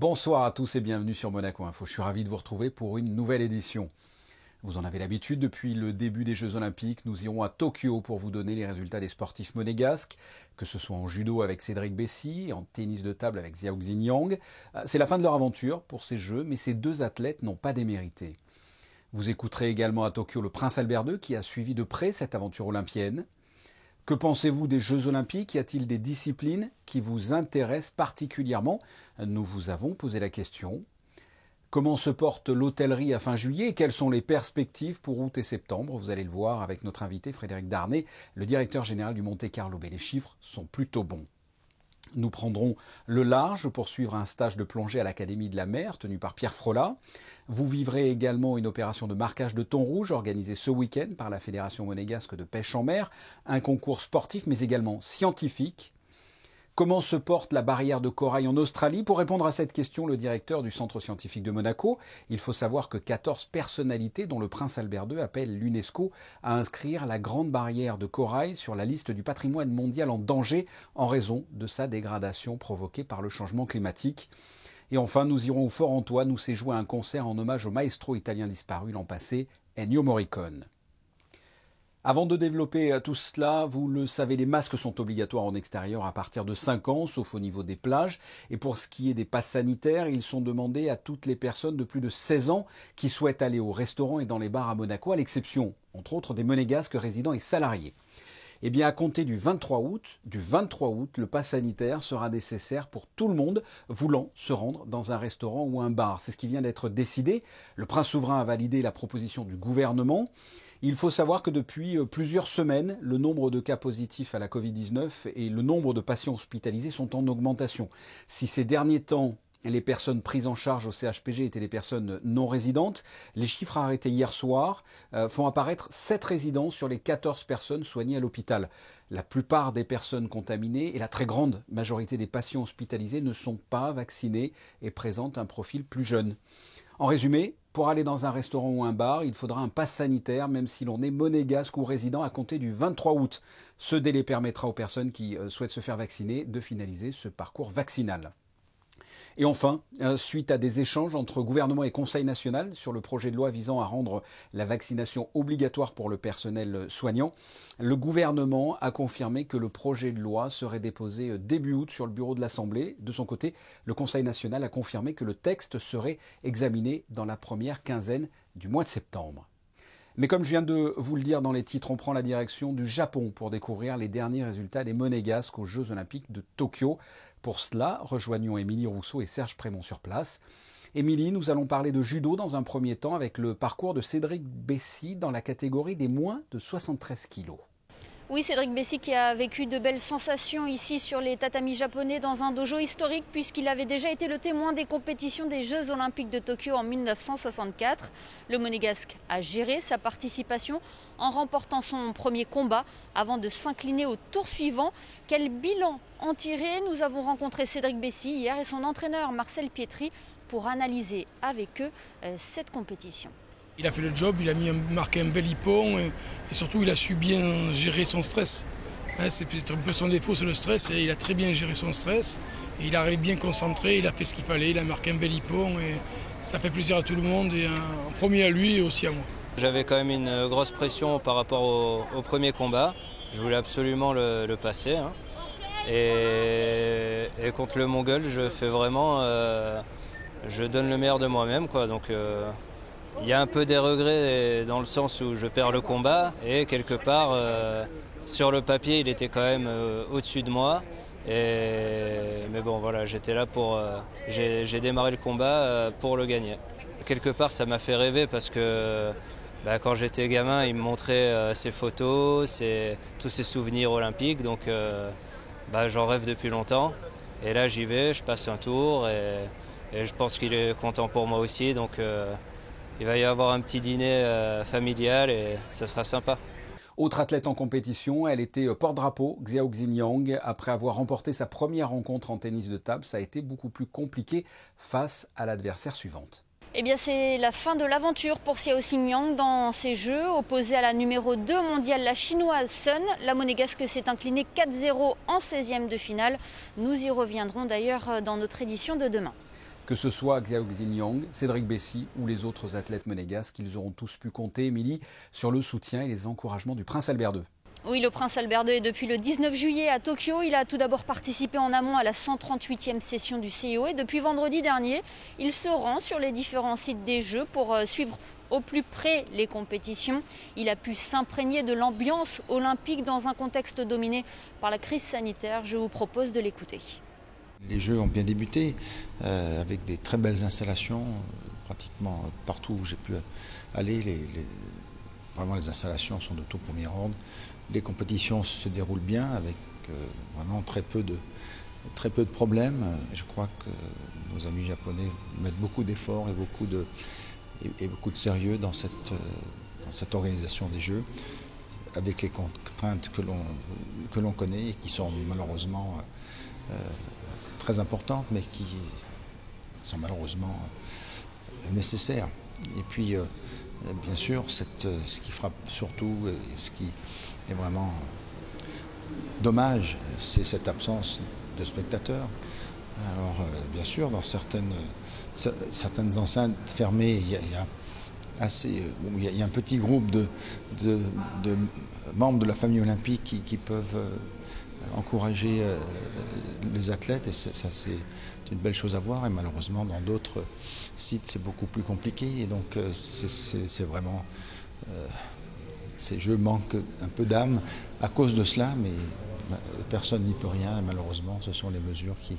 Bonsoir à tous et bienvenue sur Monaco Info. Je suis ravi de vous retrouver pour une nouvelle édition. Vous en avez l'habitude, depuis le début des Jeux Olympiques, nous irons à Tokyo pour vous donner les résultats des sportifs monégasques, que ce soit en judo avec Cédric Bessy, en tennis de table avec Xiao Xinjiang. C'est la fin de leur aventure pour ces Jeux, mais ces deux athlètes n'ont pas démérité. Vous écouterez également à Tokyo le prince Albert II qui a suivi de près cette aventure olympienne. Que pensez-vous des Jeux Olympiques? Y a-t-il des disciplines qui vous intéressent particulièrement? Nous vous avons posé la question. Comment se porte l'hôtellerie à fin juillet et quelles sont les perspectives pour août et septembre? Vous allez le voir avec notre invité Frédéric Darnet, le directeur général du Monte Carlo. Mais les chiffres sont plutôt bons. Nous prendrons le large pour suivre un stage de plongée à l'Académie de la mer tenu par Pierre Frolat. Vous vivrez également une opération de marquage de thon rouge organisée ce week-end par la Fédération monégasque de pêche en mer, un concours sportif mais également scientifique. Comment se porte la barrière de corail en Australie? Pour répondre à cette question, le directeur du Centre scientifique de Monaco, il faut savoir que 14 personnalités, dont le prince Albert II, appellent l'UNESCO à inscrire la grande barrière de corail sur la liste du patrimoine mondial en danger en raison de sa dégradation provoquée par le changement climatique. Et enfin, nous irons au Fort Antoine où s'est joué un concert en hommage au maestro italien disparu l'an passé, Ennio Morricone. Avant de développer tout cela, vous le savez, les masques sont obligatoires en extérieur à partir de 5 ans, sauf au niveau des plages. Et pour ce qui est des passes sanitaires, ils sont demandés à toutes les personnes de plus de 16 ans qui souhaitent aller au restaurant et dans les bars à Monaco, à l'exception, entre autres, des monégasques résidents et salariés. Eh bien, à compter du 23 août, le pass sanitaire sera nécessaire pour tout le monde voulant se rendre dans un restaurant ou un bar. C'est ce qui vient d'être décidé. Le prince souverain a validé la proposition du gouvernement. Il faut savoir que depuis plusieurs semaines, le nombre de cas positifs à la Covid-19 et le nombre de patients hospitalisés sont en augmentation. Si ces derniers temps, les personnes prises en charge au CHPG étaient des personnes non résidentes, les chiffres arrêtés hier soir font apparaître 7 résidents sur les 14 personnes soignées à l'hôpital. La plupart des personnes contaminées et la très grande majorité des patients hospitalisés ne sont pas vaccinés et présentent un profil plus jeune. En résumé, pour aller dans un restaurant ou un bar, il faudra un pass sanitaire, même si l'on est monégasque ou résident à compter du 23 août. Ce délai permettra aux personnes qui souhaitent se faire vacciner de finaliser ce parcours vaccinal. Et enfin, suite à des échanges entre gouvernement et Conseil national sur le projet de loi visant à rendre la vaccination obligatoire pour le personnel soignant, le gouvernement a confirmé que le projet de loi serait déposé début août sur le bureau de l'Assemblée. De son côté, le Conseil national a confirmé que le texte serait examiné dans la première quinzaine du mois de septembre. Mais comme je viens de vous le dire dans les titres, on prend la direction du Japon pour découvrir les derniers résultats des monégasques aux Jeux Olympiques de Tokyo. Pour cela, rejoignons Émilie Rousseau et Serge Prémont sur place. Émilie, nous allons parler de judo dans un premier temps avec le parcours de Cédric Bessy dans la catégorie des moins de 73 kilos. Oui, Cédric Bessy qui a vécu de belles sensations ici sur les tatamis japonais dans un dojo historique puisqu'il avait déjà été le témoin des compétitions des Jeux Olympiques de Tokyo en 1964. Le monégasque a géré sa participation en remportant son premier combat avant de s'incliner au tour suivant. Quel bilan en tirer? Nous avons rencontré Cédric Bessy hier et son entraîneur Marcel Pietri pour analyser avec eux cette compétition. Il a fait le job, il a marqué un bel hippon et surtout il a su bien gérer son stress. C'est peut-être un peu son défaut, c'est le stress, et il a très bien géré son stress. Et il arrive bien concentré, il a fait ce qu'il fallait, il a marqué un bel hippon et ça fait plaisir à tout le monde, et en premier à lui et aussi à moi. J'avais quand même une grosse pression par rapport au premier combat, je voulais absolument le passer. Et contre le Mongol, je fais vraiment, je donne le meilleur de moi-même, quoi. Donc, il y a un peu des regrets dans le sens où je perds le combat et quelque part, sur le papier, il était quand même au-dessus de moi. Mais bon, voilà, j'étais là pour... j'ai démarré le combat pour le gagner. Quelque part, ça m'a fait rêver parce que quand j'étais gamin, il me montrait ses photos, tous ses souvenirs olympiques. Donc, j'en rêve depuis longtemps. Et là, j'y vais, je passe un tour et je pense qu'il est content pour moi aussi. Donc, il va y avoir un petit dîner familial et ça sera sympa. Autre athlète en compétition, elle était porte-drapeau, Xiao Xinjiang. Après avoir remporté sa première rencontre en tennis de table, ça a été beaucoup plus compliqué face à l'adversaire suivante. Eh bien, c'est la fin de l'aventure pour Xiao Xinjiang dans ces Jeux. Opposée à la numéro 2 mondiale, la chinoise Sun, la monégasque s'est inclinée 4-0 en 16e de finale. Nous y reviendrons d'ailleurs dans notre édition de demain. Que ce soit Xiao Xinjiang, Cédric Bessy ou les autres athlètes monégasques, ils auront tous pu compter, Émilie, sur le soutien et les encouragements du prince Albert II. Oui, le prince Albert II est depuis le 19 juillet à Tokyo. Il a tout d'abord participé en amont à la 138e session du CIO et depuis vendredi dernier, il se rend sur les différents sites des Jeux pour suivre au plus près les compétitions. Il a pu s'imprégner de l'ambiance olympique dans un contexte dominé par la crise sanitaire. Je vous propose de l'écouter. Les Jeux ont bien débuté avec des très belles installations, pratiquement partout où j'ai pu aller. Vraiment les installations sont de tout premier ordre. Les compétitions se déroulent bien avec vraiment très peu de problèmes. Je crois que nos amis japonais mettent beaucoup d'efforts et beaucoup de sérieux dans cette organisation des Jeux, avec les contraintes que l'on connaît et qui sont malheureusement très importantes, mais qui sont malheureusement nécessaires. Et puis, bien sûr, ce qui frappe surtout, et ce qui est vraiment dommage, c'est cette absence de spectateurs. Alors, bien sûr, dans certaines enceintes fermées, il y a un petit groupe de membres de la famille olympique qui peuvent encourager les athlètes, et ça c'est une belle chose à voir. Et malheureusement, dans d'autres sites, c'est beaucoup plus compliqué. Et donc, c'est vraiment... ces Jeux manquent un peu d'âme à cause de cela, mais personne n'y peut rien. Et malheureusement, ce sont les mesures qui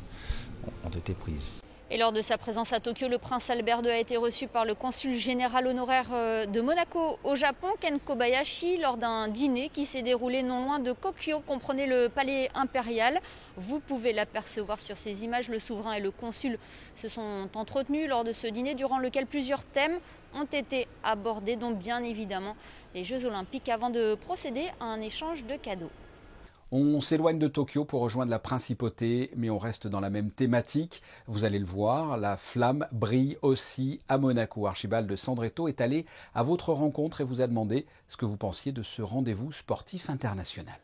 ont été prises. Et lors de sa présence à Tokyo, le prince Albert II a été reçu par le consul général honoraire de Monaco au Japon, Ken Kobayashi, lors d'un dîner qui s'est déroulé non loin de Kokyo, comprenez le palais impérial. Vous pouvez l'apercevoir sur ces images. Le souverain et le consul se sont entretenus lors de ce dîner, durant lequel plusieurs thèmes ont été abordés, dont bien évidemment les Jeux Olympiques, avant de procéder à un échange de cadeaux. On s'éloigne de Tokyo pour rejoindre la principauté, mais on reste dans la même thématique. Vous allez le voir, la flamme brille aussi à Monaco. Archibald Sandretto est allé à votre rencontre et vous a demandé ce que vous pensiez de ce rendez-vous sportif international.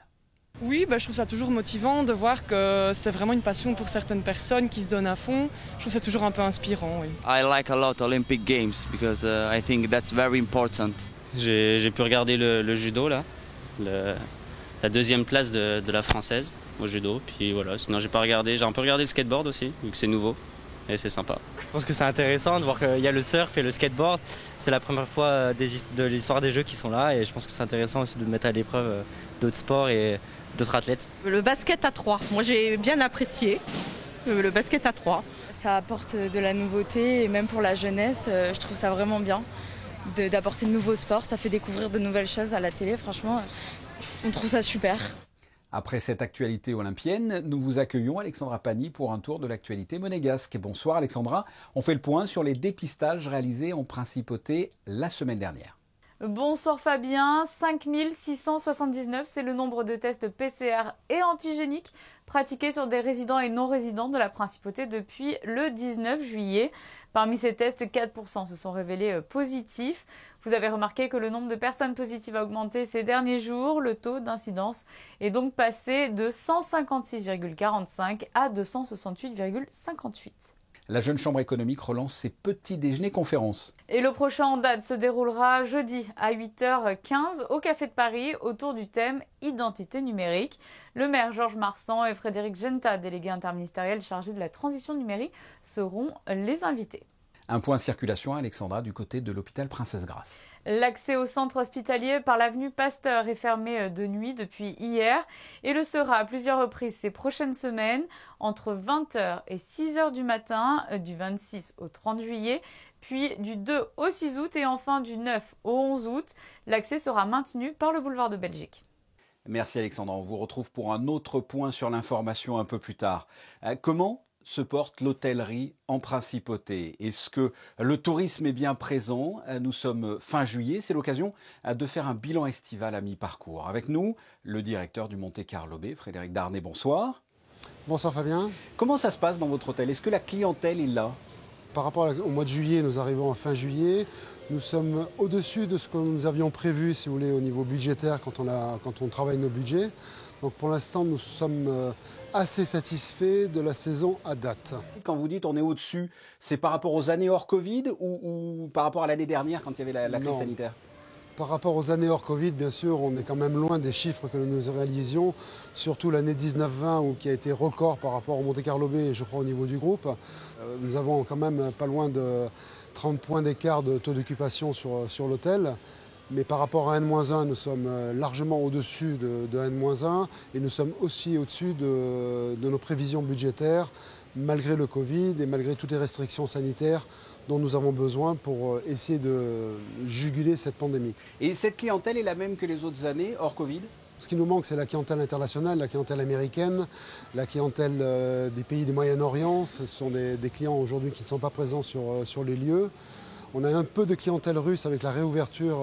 Oui, je trouve ça toujours motivant de voir que c'est vraiment une passion pour certaines personnes qui se donnent à fond. Je trouve ça toujours un peu inspirant. Oui. I like a lot Olympic Games because I think that's very important. J'ai pu regarder le judo là. La deuxième place de la française au judo, puis voilà, sinon j'ai un peu regardé le skateboard aussi, vu que c'est nouveau, et c'est sympa. Je pense que c'est intéressant de voir qu'il y a le surf et le skateboard, c'est la première fois de l'histoire des Jeux qui sont là, et je pense que c'est intéressant aussi de mettre à l'épreuve d'autres sports et d'autres athlètes. Le basket à 3, moi j'ai bien apprécié le basket à 3. Ça apporte de la nouveauté, et même pour la jeunesse, je trouve ça vraiment bien d'apporter de nouveaux sports, ça fait découvrir de nouvelles choses à la télé, franchement. On trouve ça super. Après cette actualité olympienne, nous vous accueillons Alexandra Pani pour un tour de l'actualité monégasque. Bonsoir Alexandra, on fait le point sur les dépistages réalisés en principauté la semaine dernière. Bonsoir Fabien, 5679, c'est le nombre de tests PCR et antigéniques pratiqués sur des résidents et non-résidents de la principauté depuis le 19 juillet. Parmi ces tests, 4% se sont révélés positifs. Vous avez remarqué que le nombre de personnes positives a augmenté ces derniers jours. Le taux d'incidence est donc passé de 156,45 à 268,58. La Jeune Chambre économique relance ses petits déjeuners conférences. Et le prochain en date se déroulera jeudi à 8h15 au Café de Paris autour du thème Identité numérique. Le maire Georges Marsan et Frédéric Genta, délégué interministériel chargé de la transition numérique, seront les invités. Un point circulation, Alexandra, du côté de l'hôpital Princesse-Grasse. L'accès au centre hospitalier par l'avenue Pasteur est fermé de nuit depuis hier et le sera à plusieurs reprises ces prochaines semaines, entre 20h et 6h du matin, du 26 au 30 juillet, puis du 2 au 6 août et enfin du 9 au 11 août. L'accès sera maintenu par le boulevard de Belgique. Merci Alexandra, on vous retrouve pour un autre point sur l'information un peu plus tard. Comment se porte l'hôtellerie en principauté? Est-ce que le tourisme est bien présent? Nous sommes fin juillet, c'est l'occasion de faire un bilan estival à mi-parcours. Avec nous, le directeur du Monte Carlo Bay, Frédéric Darnay, bonsoir. Bonsoir Fabien. Comment ça se passe dans votre hôtel? Est-ce que la clientèle est là? Par rapport au mois de juillet, nous arrivons en fin juillet. Nous sommes au-dessus de ce que nous avions prévu, si vous voulez, au niveau budgétaire quand on travaille nos budgets. Donc pour l'instant, nous sommes assez satisfaits de la saison à date. Quand vous dites on est au-dessus, c'est par rapport aux années hors Covid ou par rapport à l'année dernière quand il y avait la crise sanitaire ? Par rapport aux années hors Covid, bien sûr, on est quand même loin des chiffres que nous réalisions, surtout l'année 19-20 qui a été record par rapport au Monte-Carlo Bay, je crois, au niveau du groupe. Nous avons quand même pas loin de 30 points d'écart de taux d'occupation sur l'hôtel. Mais par rapport à N-1, nous sommes largement au-dessus de N-1 et nous sommes aussi au-dessus de nos prévisions budgétaires, malgré le Covid et malgré toutes les restrictions sanitaires dont nous avons besoin pour essayer de juguler cette pandémie. Et cette clientèle est la même que les autres années, hors Covid ? Ce qui nous manque, c'est la clientèle internationale, la clientèle américaine, la clientèle des pays du Moyen-Orient. Ce sont des clients aujourd'hui qui ne sont pas présents sur les lieux. On a un peu de clientèle russe avec la réouverture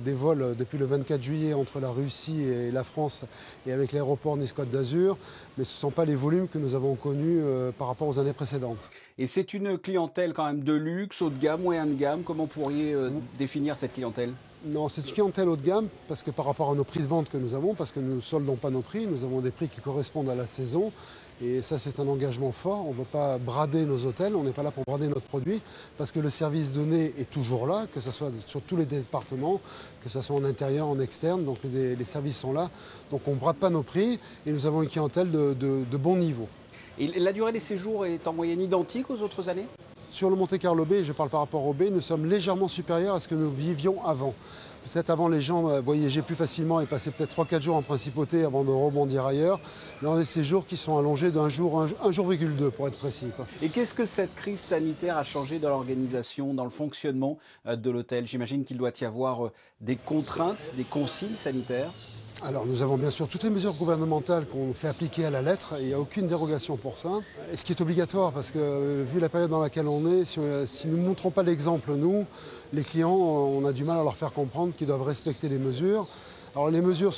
des vols depuis le 24 juillet entre la Russie et la France et avec l'aéroport Nice-Côte d'Azur, mais ce ne sont pas les volumes que nous avons connus par rapport aux années précédentes. Et c'est une clientèle quand même de luxe, haut de gamme, moyen de gamme. Comment pourriez définir cette clientèle ? Non, c'est une clientèle haut de gamme parce que par rapport à nos prix de vente que nous avons, parce que nous ne soldons pas nos prix, nous avons des prix qui correspondent à la saison. Et ça, c'est un engagement fort. On ne veut pas brader nos hôtels, on n'est pas là pour brader notre produit, parce que le service donné est toujours là, que ce soit sur tous les départements, que ce soit en intérieur, en externe, donc les services sont là. Donc on ne brade pas nos prix et nous avons une clientèle de bon niveau. Et la durée des séjours est en moyenne identique aux autres années ? Sur le Monte-Carlo Bay, je parle par rapport au Bay, nous sommes légèrement supérieurs à ce que nous vivions avant. Peut-être avant, les gens voyageaient plus facilement et passaient peut-être 3-4 jours en principauté avant de rebondir ailleurs. Là, on a des séjours qui sont allongés d'un jour, 1,2 pour être précis. Et qu'est-ce que cette crise sanitaire a changé dans l'organisation, dans le fonctionnement de l'hôtel ? J'imagine qu'il doit y avoir des contraintes, des consignes sanitaires. Alors nous avons bien sûr toutes les mesures gouvernementales qu'on fait appliquer à la lettre, il n'y a aucune dérogation pour ça. Et ce qui est obligatoire, parce que vu la période dans laquelle on est, si nous ne montrons pas l'exemple, nous, les clients, on a du mal à leur faire comprendre qu'ils doivent respecter les mesures. Alors les mesures,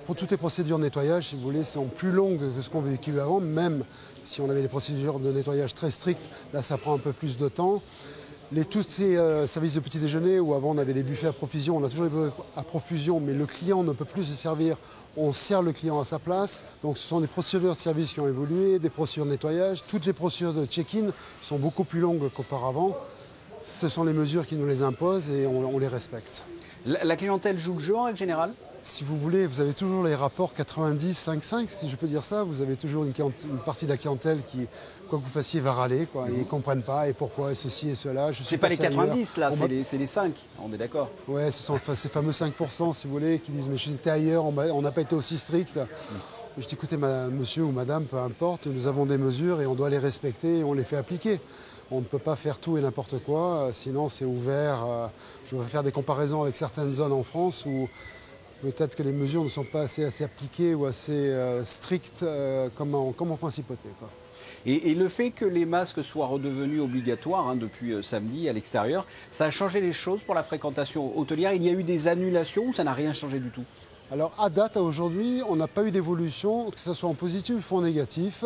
toutes les procédures de nettoyage, si vous voulez, sont plus longues que ce qu'on a vécu avant, même si on avait des procédures de nettoyage très strictes, là ça prend un peu plus de temps. Tous ces services de petit déjeuner où avant on avait des buffets à profusion, on a toujours des buffets à profusion, mais le client ne peut plus se servir, on sert le client à sa place. Donc ce sont des procédures de service qui ont évolué, des procédures de nettoyage. Toutes les procédures de check-in sont beaucoup plus longues qu'auparavant. Ce sont les mesures qui nous les imposent et on les respecte. La clientèle joue le jeu en règle générale ? Si vous voulez, vous avez toujours les rapports 90-5-5, si je peux dire ça. Vous avez toujours une partie de la clientèle qui, quoi que vous fassiez, va râler. Ils ne comprennent pas et pourquoi, et ceci et cela. C'est pas les 90 là, c'est les 5, on est d'accord. Oui, ce sont ces fameux 5%, si vous voulez, qui disent « mais j'étais ailleurs, on n'a pas été aussi strict ». Je dis « écoutez, monsieur ou madame, peu importe, nous avons des mesures et on doit les respecter et on les fait appliquer ». On ne peut pas faire tout et n'importe quoi, sinon c'est ouvert. Je vais faire des comparaisons avec certaines zones en France où peut-être que les mesures ne sont pas assez appliquées ou assez strictes comme en principauté. Et le fait que les masques soient redevenus obligatoires depuis samedi à l'extérieur, ça a changé les choses pour la fréquentation hôtelière ? Il y a eu des annulations ou ça n'a rien changé du tout ? Alors à date, à aujourd'hui, on n'a pas eu d'évolution, que ce soit en positif ou en négatif.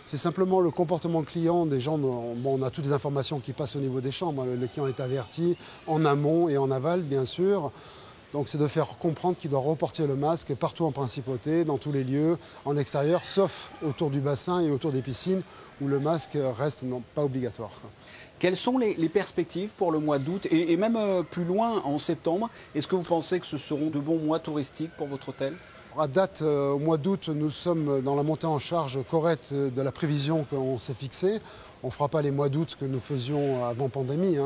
C'est simplement le comportement client des gens. On a toutes les informations qui passent au niveau des chambres. Le client est averti en amont et en aval, bien sûr. Donc c'est de faire comprendre qu'il doit reporter le masque partout en principauté, dans tous les lieux, en extérieur, sauf autour du bassin et autour des piscines, où le masque reste pas obligatoire. Quelles sont les perspectives pour le mois d'août et même plus loin, en septembre ? Est-ce que vous pensez que ce seront de bons mois touristiques pour votre hôtel ? À date, au mois d'août, nous sommes dans la montée en charge correcte de la prévision qu'on s'est fixée. On ne fera pas les mois d'août que nous faisions avant pandémie.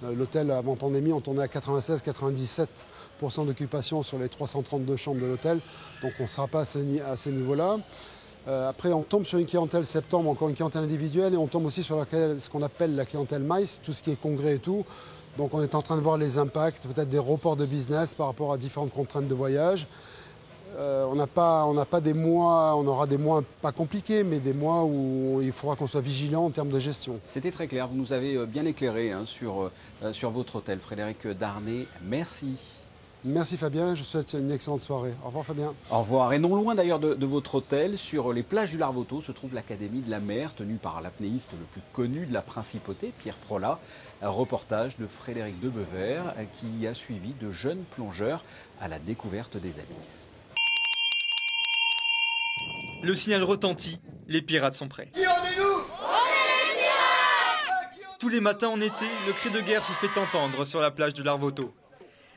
L'hôtel avant pandémie, on tournait à 96-97% d'occupation sur les 332 chambres de l'hôtel. Donc on ne sera pas à ces niveaux-là. Après, on tombe sur une clientèle septembre, encore une clientèle individuelle, et on tombe aussi sur ce qu'on appelle la clientèle MICE, tout ce qui est congrès et tout. Donc on est en train de voir les impacts, peut-être des reports de business par rapport à différentes contraintes de voyage. On aura des mois pas compliqués, mais des mois où il faudra qu'on soit vigilant en termes de gestion. C'était très clair, vous nous avez bien éclairé sur votre hôtel. Frédéric Darnay, merci. Merci Fabien, je vous souhaite une excellente soirée. Au revoir Fabien. Au revoir. Et non loin d'ailleurs de votre hôtel, sur les plages du Larvoto, se trouve l'Académie de la mer, tenue par l'apnéiste le plus connu de la principauté, Pierre Frolat. Un reportage de Frédéric Debever qui a suivi de jeunes plongeurs à la découverte des abysses. Le signal retentit, les pirates sont prêts. Qui en est-nous ? Tous les matins en été, le cri de guerre se fait entendre sur la plage de Larvoto.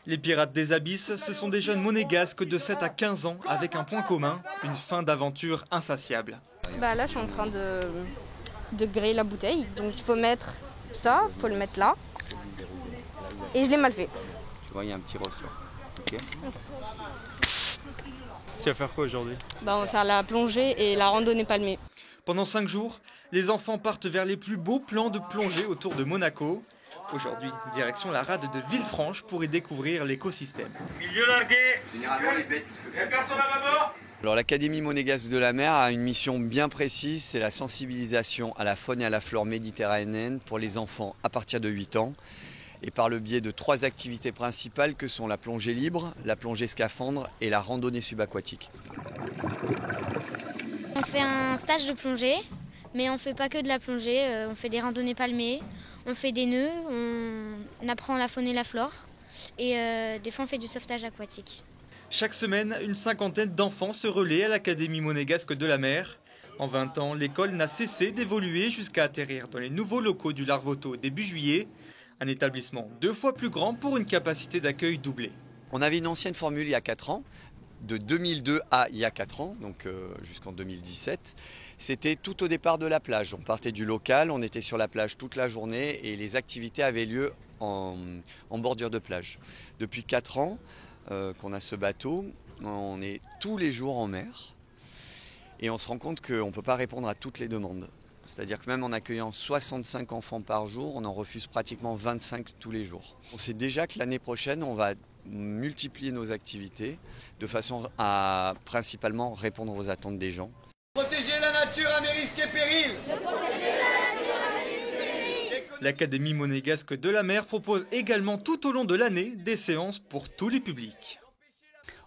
Les pirates des abysses, ce sont des jeunes monégasques de 7 à 15 ans avec un point commun, une fin d'aventure insatiable. Là, je suis en train de griller la bouteille. Donc il faut mettre ça, il faut le mettre là. Et je l'ai mal fait. Tu vois, il y a un petit ressort. Okay. Tu vas faire quoi aujourd'hui ? On va faire la plongée et la randonnée palmée. Pendant 5 jours, les enfants partent vers les plus beaux plans de plongée autour de Monaco. Aujourd'hui, direction la rade de Villefranche pour y découvrir l'écosystème. Milieu largué. Généralement les bêtes. Quelle personne à bord ? Alors l'Académie monégasque de la mer a une mission bien précise, c'est la sensibilisation à la faune et à la flore méditerranéenne pour les enfants à partir de 8 ans. Et par le biais de 3 activités principales que sont la plongée libre, la plongée scaphandre et la randonnée subaquatique. On fait un stage de plongée, mais on ne fait pas que de la plongée, on fait des randonnées palmées, on fait des nœuds, on apprend la faune et la flore et des fois on fait du sauvetage aquatique. Chaque semaine, une cinquantaine d'enfants se relaient à l'Académie monégasque de la mer. En 20 ans, l'école n'a cessé d'évoluer jusqu'à atterrir dans les nouveaux locaux du Larvoto début juillet. Un établissement 2 fois plus grand pour une capacité d'accueil doublée. On avait une ancienne formule il y a 4 ans, de 2002 à il y a 4 ans, donc jusqu'en 2017. C'était tout au départ de la plage. On partait du local, on était sur la plage toute la journée et les activités avaient lieu en bordure de plage. Depuis 4 ans qu'on a ce bateau, on est tous les jours en mer et on se rend compte qu'on ne peut pas répondre à toutes les demandes. C'est-à-dire que même en accueillant 65 enfants par jour, on en refuse pratiquement 25 tous les jours. On sait déjà que l'année prochaine, on va multiplier nos activités de façon à principalement répondre aux attentes des gens. Protéger la nature à mes risques et périls. L'Académie monégasque de la mer propose également tout au long de l'année des séances pour tous les publics.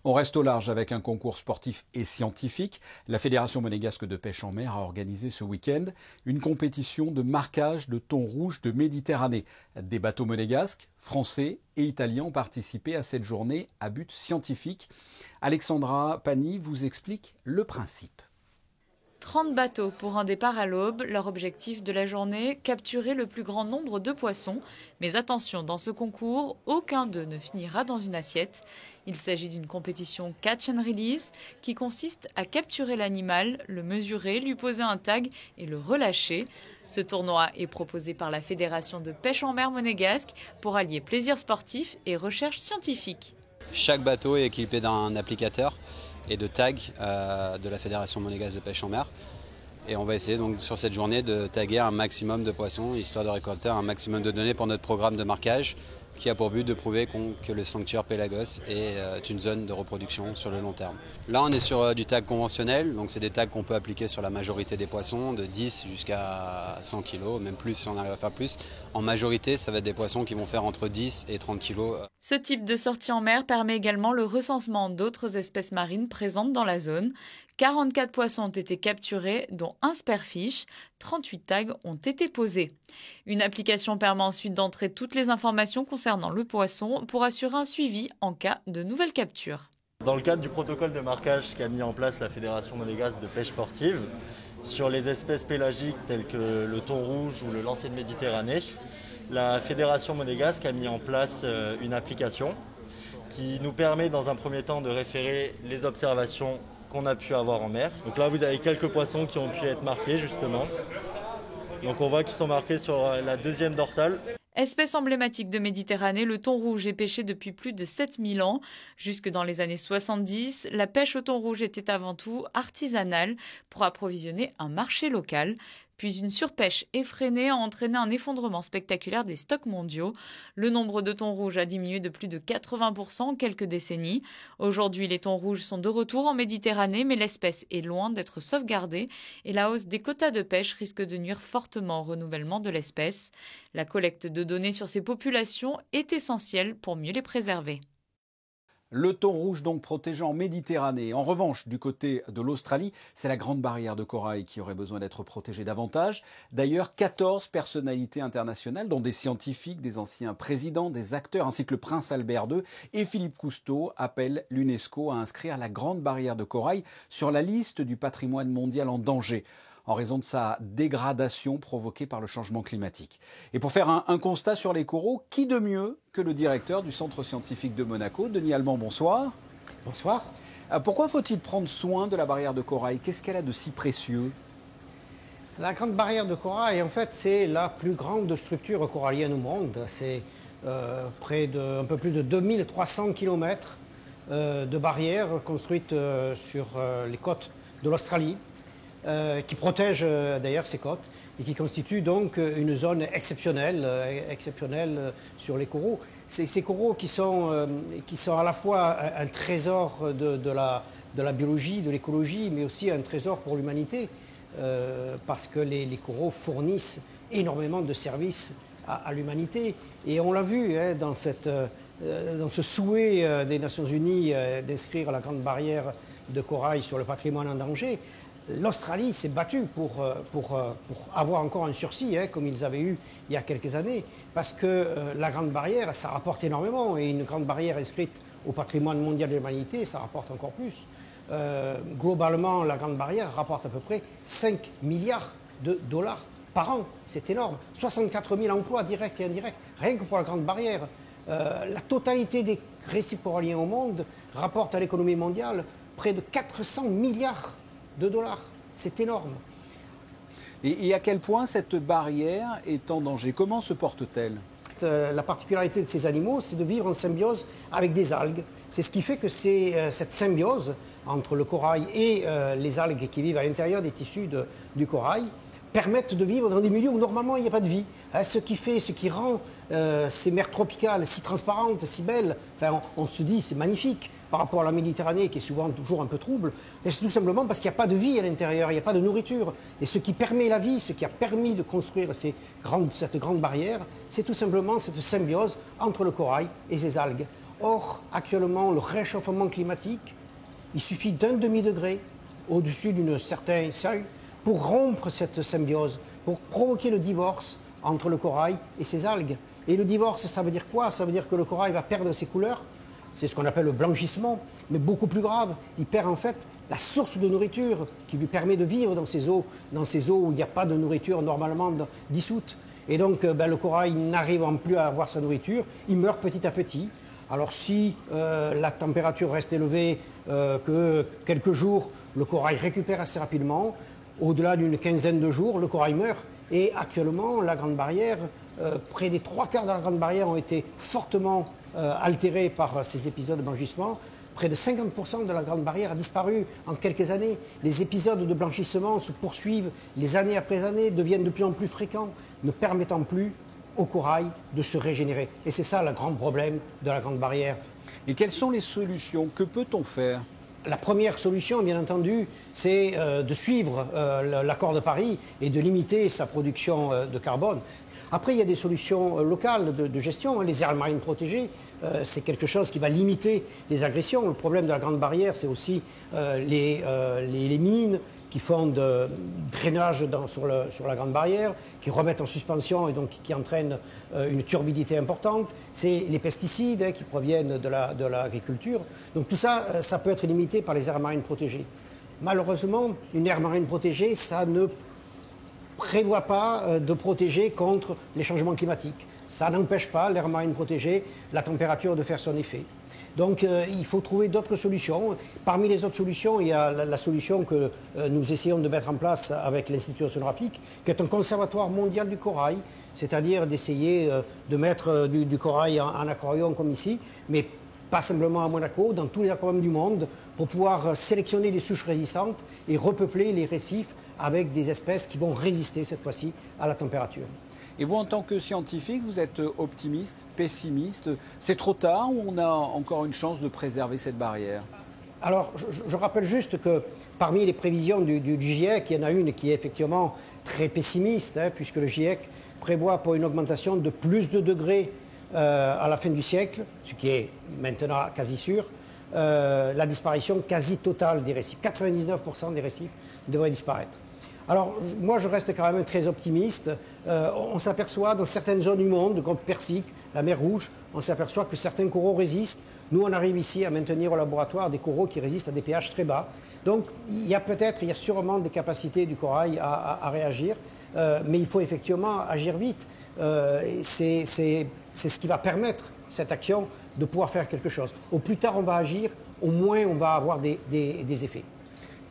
On reste au large avec un concours sportif et scientifique. La Fédération monégasque de pêche en mer a organisé ce week-end une compétition de marquage de thon rouge de Méditerranée. Des bateaux monégasques, français et italiens ont participé à cette journée à but scientifique. Alexandra Pani vous explique le principe. 30 bateaux pour un départ à l'aube. Leur objectif de la journée, capturer le plus grand nombre de poissons. Mais attention, dans ce concours, aucun d'eux ne finira dans une assiette. Il s'agit d'une compétition catch and release qui consiste à capturer l'animal, le mesurer, lui poser un tag et le relâcher. Ce tournoi est proposé par la Fédération de pêche en mer monégasque pour allier plaisir sportif et recherche scientifique. Chaque bateau est équipé d'un applicateur et de tags de la Fédération monégasque de pêche en mer. Et on va essayer donc sur cette journée de taguer un maximum de poissons, histoire de récolter un maximum de données pour notre programme de marquage qui a pour but de prouver que le sanctuaire Pélagos est une zone de reproduction sur le long terme. Là on est sur du tag conventionnel, donc c'est des tags qu'on peut appliquer sur la majorité des poissons, de 10 jusqu'à 100 kg, même plus si on arrive à faire plus. En majorité ça va être des poissons qui vont faire entre 10 et 30 kg. Ce type de sortie en mer permet également le recensement d'autres espèces marines présentes dans la zone. 44 poissons ont été capturés, dont un spearfish. 38 tags ont été posés. Une application permet ensuite d'entrer toutes les informations concernant le poisson pour assurer un suivi en cas de nouvelle capture. Dans le cadre du protocole de marquage qu'a mis en place la Fédération monégasque de pêche sportive, sur les espèces pélagiques telles que le thon rouge ou le lancer de Méditerranée, la Fédération monégasque a mis en place une application qui nous permet dans un premier temps de référer les observations qu'on a pu avoir en mer. Donc là vous avez quelques poissons qui ont pu être marqués justement. Donc on voit qu'ils sont marqués sur la deuxième dorsale. Espèce emblématique de Méditerranée, le thon rouge est pêché depuis plus de 7000 ans. Jusque dans les années 70, la pêche au thon rouge était avant tout artisanale pour approvisionner un marché local. Puis une surpêche effrénée a entraîné un effondrement spectaculaire des stocks mondiaux. Le nombre de thons rouges a diminué de plus de 80% en quelques décennies. Aujourd'hui, les thons rouges sont de retour en Méditerranée, mais l'espèce est loin d'être sauvegardée et la hausse des quotas de pêche risque de nuire fortement au renouvellement de l'espèce. La collecte de données sur ces populations est essentielle pour mieux les préserver. Le thon rouge donc protégé en Méditerranée. En revanche, du côté de l'Australie, c'est la grande barrière de corail qui aurait besoin d'être protégée davantage. D'ailleurs, 14 personnalités internationales, dont des scientifiques, des anciens présidents, des acteurs, ainsi que le prince Albert II et Philippe Cousteau, appellent l'UNESCO à inscrire la grande barrière de corail sur la liste du patrimoine mondial en danger, en raison de sa dégradation provoquée par le changement climatique. Et pour faire un constat sur les coraux, qui de mieux que le directeur du Centre scientifique de Monaco, Denis Allemand, bonsoir. Bonsoir. Pourquoi faut-il prendre soin de la barrière de corail? Qu'est-ce qu'elle a de si précieux? La grande barrière de corail, en fait, c'est la plus grande structure corallienne au monde. C'est près de un peu plus de 2300 km de barrières construites sur les côtes de l'Australie, qui protège d'ailleurs ces côtes et qui constitue donc une zone exceptionnelle sur les coraux. Ces coraux qui sont à la fois un trésor de la biologie, de l'écologie, mais aussi un trésor pour l'humanité, parce que les coraux fournissent énormément de services à l'humanité. Et on l'a vu dans ce souhait des Nations Unies d'inscrire la grande barrière de corail sur le patrimoine en danger. L'Australie s'est battue pour avoir encore un sursis, comme ils avaient eu il y a quelques années, parce que la grande barrière, ça rapporte énormément, et une grande barrière inscrite au patrimoine mondial de l'humanité, ça rapporte encore plus. Globalement, la grande barrière rapporte à peu près 5 milliards de dollars par an. C'est énorme. 64 000 emplois directs et indirects, rien que pour la grande barrière. La totalité des récifs coralliens au monde rapporte à l'économie mondiale près de 400 milliards de dollars. C'est énorme. Et à quel point cette barrière est en danger? Comment se porte-t-elle? La particularité de ces animaux, c'est de vivre en symbiose avec des algues. C'est ce qui fait que cette symbiose entre le corail et les algues qui vivent à l'intérieur des tissus du corail permettent de vivre dans des milieux où normalement il n'y a pas de vie. Ce qui rend ces mers tropicales si transparentes, si belles, enfin, on se dit c'est magnifique par rapport à la Méditerranée qui est souvent toujours un peu trouble, et c'est tout simplement parce qu'il n'y a pas de vie à l'intérieur, il n'y a pas de nourriture. Et ce qui permet la vie, ce qui a permis de construire cette grande barrière, c'est tout simplement cette symbiose entre le corail et ces algues. Or, actuellement, le réchauffement climatique, il suffit d'un demi-degré au-dessus d'un certain seuil pour rompre cette symbiose, pour provoquer le divorce entre le corail et ses algues. Et le divorce, ça veut dire quoi? Ça veut dire que le corail va perdre ses couleurs, c'est ce qu'on appelle le blanchissement, mais beaucoup plus grave, il perd en fait la source de nourriture qui lui permet de vivre dans ces eaux où il n'y a pas de nourriture normalement dissoute. Et donc le corail n'arrivant plus à avoir sa nourriture, il meurt petit à petit. Alors si la température reste élevée, que quelques jours, le corail récupère assez rapidement. Au-delà d'une quinzaine de jours, le corail meurt. Et actuellement, la grande barrière, près des 3/4 de la grande barrière ont été fortement altérés par ces épisodes de blanchissement. Près de 50% de la grande barrière a disparu en quelques années. Les épisodes de blanchissement se poursuivent les années après années, deviennent de plus en plus fréquents, ne permettant plus au corail de se régénérer. Et c'est ça le grand problème de la grande barrière. Et quelles sont les solutions? Que peut-on faire? La première solution, bien entendu, c'est de suivre l'accord de Paris et de limiter sa production de carbone. Après, il y a des solutions locales de gestion. Les aires marines protégées, c'est quelque chose qui va limiter les agressions. Le problème de la grande barrière, c'est aussi les mines qui font de drainage sur la grande barrière, qui remettent en suspension et donc qui entraînent une turbidité importante. C'est les pesticides qui proviennent de l'agriculture. Donc tout ça, ça peut être limité par les aires marines protégées. Malheureusement, une aire marine protégée, ça ne prévoit pas de protéger contre les changements climatiques. Ça n'empêche pas l'aire marine protégée, la température de faire son effet. Donc il faut trouver d'autres solutions. Parmi les autres solutions, il y a la solution que nous essayons de mettre en place avec l'Institut océanographique, qui est un conservatoire mondial du corail, c'est-à-dire d'essayer de mettre du corail en aquarium comme ici, mais pas simplement à Monaco, dans tous les aquariums du monde, pour pouvoir sélectionner des souches résistantes et repeupler les récifs avec des espèces qui vont résister cette fois-ci à la température. Et vous, en tant que scientifique, vous êtes optimiste, pessimiste? C'est trop tard ou on a encore une chance de préserver cette barrière? Alors, je rappelle juste que parmi les prévisions du GIEC, il y en a une qui est effectivement très pessimiste, puisque le GIEC prévoit pour une augmentation de plus de degrés à la fin du siècle, ce qui est maintenant quasi sûr, la disparition quasi totale des récifs. 99% des récifs devraient disparaître. Alors, moi, je reste quand même très optimiste. On s'aperçoit dans certaines zones du monde, comme Persique, la mer Rouge, on s'aperçoit que certains coraux résistent. Nous, on arrive ici à maintenir au laboratoire des coraux qui résistent à des pH très bas. Donc, il y a sûrement des capacités du corail à réagir, mais il faut effectivement agir vite. C'est ce qui va permettre, cette action, de pouvoir faire quelque chose. Au plus tard on va agir, au moins on va avoir des effets.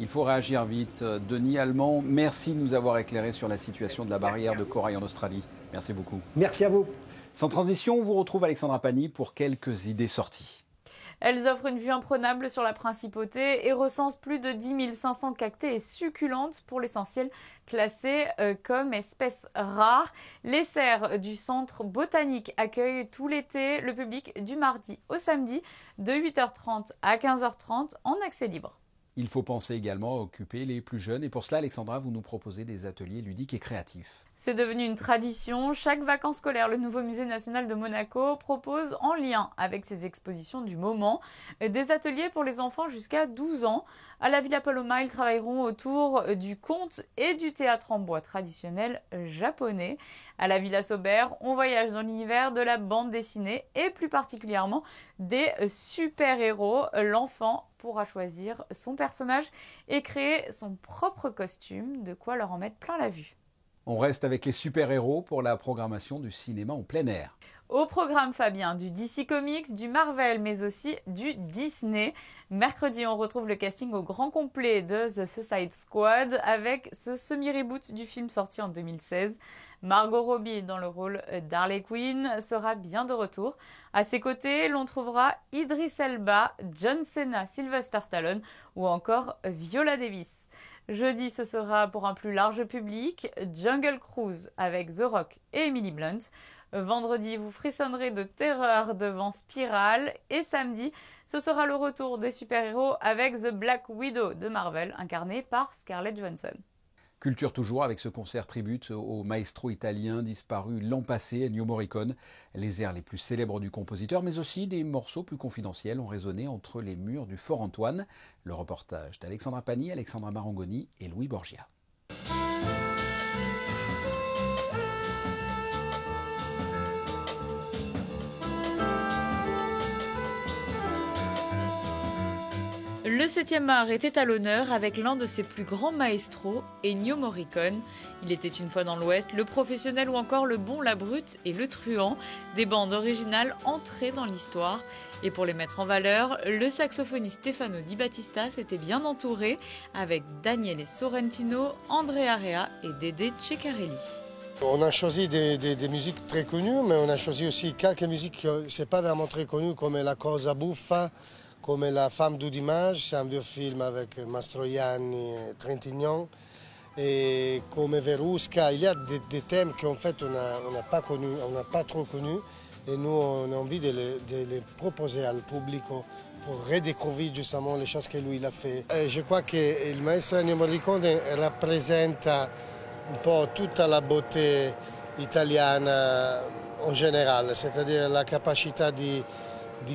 Il faut réagir vite. Denis Allemand, merci de nous avoir éclairé sur la situation de la barrière de corail en Australie. Merci beaucoup. Merci à vous. Sans transition, on vous retrouve Alexandra Pagny pour quelques idées sorties. Elles offrent une vue imprenable sur la principauté et recensent plus de 10 500 cactées et succulentes, pour l'essentiel classées comme espèces rares. Les serres du centre botanique accueillent tout l'été le public du mardi au samedi de 8h30 à 15h30 en accès libre. Il faut penser également à occuper les plus jeunes et pour cela, Alexandra, vous nous proposez des ateliers ludiques et créatifs. C'est devenu une tradition. Chaque vacances scolaires, le nouveau musée national de Monaco propose, en lien avec ses expositions du moment, des ateliers pour les enfants jusqu'à 12 ans. À la Villa Paloma, ils travailleront autour du conte et du théâtre en bois traditionnel japonais. À la Villa Saubert, on voyage dans l'univers de la bande dessinée et plus particulièrement des super-héros. L'enfant pourra choisir son personnage et créer son propre costume, de quoi leur en mettre plein la vue. On reste avec les super-héros pour la programmation du cinéma en plein air. Au programme, Fabien, du DC Comics, du Marvel, mais aussi du Disney. Mercredi, on retrouve le casting au grand complet de The Suicide Squad avec ce semi-reboot du film sorti en 2016. Margot Robbie, dans le rôle d'Harley Quinn, sera bien de retour. À ses côtés, l'on trouvera Idris Elba, John Cena, Sylvester Stallone ou encore Viola Davis. Jeudi, ce sera pour un plus large public, Jungle Cruise avec The Rock et Emily Blunt. Vendredi, vous frissonnerez de terreur devant Spiral. Et samedi, ce sera le retour des super-héros avec The Black Widow de Marvel, incarné par Scarlett Johansson. Culture toujours avec ce concert tribute au maestro italien disparu l'an passé, Ennio Morricone. Les airs les plus célèbres du compositeur, mais aussi des morceaux plus confidentiels ont résonné entre les murs du Fort Antoine. Le reportage d'Alexandra Pagny, Alexandra Marangoni et Louis Borgia. Le 7e art était à l'honneur avec l'un de ses plus grands maestros, Ennio Morricone. Il était une fois dans l'Ouest, le professionnel ou encore le bon, la brute et le truand, des bandes originales entrées dans l'histoire. Et pour les mettre en valeur, le saxophoniste Stefano Di Battista s'était bien entouré avec Daniele Sorrentino, Andrea Rea et Dede Ceccarelli. On a choisi des musiques très connues, mais on a choisi aussi quelques musiques qui ne sont pas vraiment très connues, comme La Cosa Buffa, comme La Femme du Dimanche, c'est un vieux film avec Mastroianni et Trintignant, et comme Verusca. Il y a des thèmes qu'en fait on n'a pas connus, on n'a pas trop connus, et nous on a envie de les proposer au public pour redécouvrir justement les choses que lui il a fait. Et je crois que le maestro Ennio Morricone représente un peu toute la beauté italienne en général, c'est-à-dire la capacité de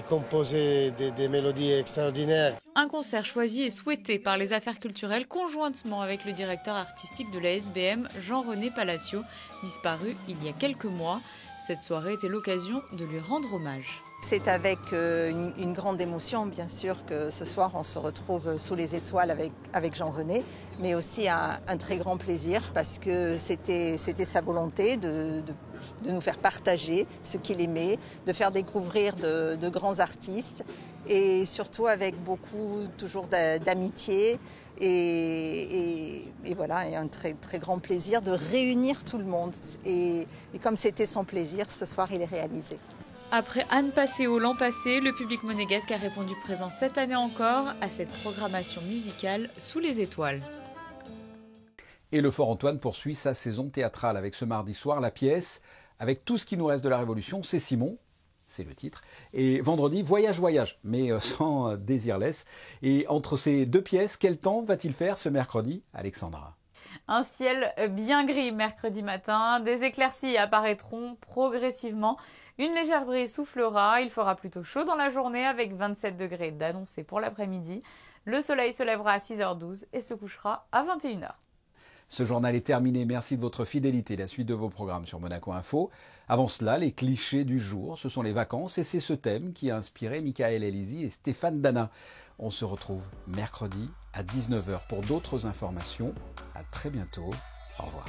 composer des mélodies extraordinaires. Un concert choisi et souhaité par les affaires culturelles conjointement avec le directeur artistique de la SBM, Jean-René Palacio, disparu il y a quelques mois. Cette soirée était l'occasion de lui rendre hommage. C'est avec une grande émotion, bien sûr, que ce soir on se retrouve sous les étoiles avec Jean-René, mais aussi un très grand plaisir parce que c'était sa volonté de nous faire partager ce qu'il aimait, de faire découvrir de grands artistes et surtout avec beaucoup toujours d'amitié et voilà, et un très, très grand plaisir de réunir tout le monde. Et comme c'était son plaisir, ce soir il est réalisé. Après Anne Passeo l'an passé, le public monégasque a répondu présent cette année encore à cette programmation musicale sous les étoiles. Et le Fort Antoine poursuit sa saison théâtrale avec ce mardi soir la pièce « Avec tout ce qui nous reste de la Révolution », c'est Simon, c'est le titre, et vendredi « Voyage, voyage », mais sans Désirless. Et entre ces deux pièces, quel temps va-t-il faire ce mercredi, Alexandra ? Un ciel bien gris mercredi matin, des éclaircies apparaîtront progressivement. Une légère brise soufflera, il fera plutôt chaud dans la journée avec 27 degrés d'annoncé pour l'après-midi. Le soleil se lèvera à 6h12 et se couchera à 21h. Ce journal est terminé, merci de votre fidélité. La suite de vos programmes sur Monaco Info. Avant cela, les clichés du jour, ce sont les vacances et c'est ce thème qui a inspiré Michael Elisi et Stéphane Dana. On se retrouve mercredi à 19h pour d'autres informations. À très bientôt. Au revoir.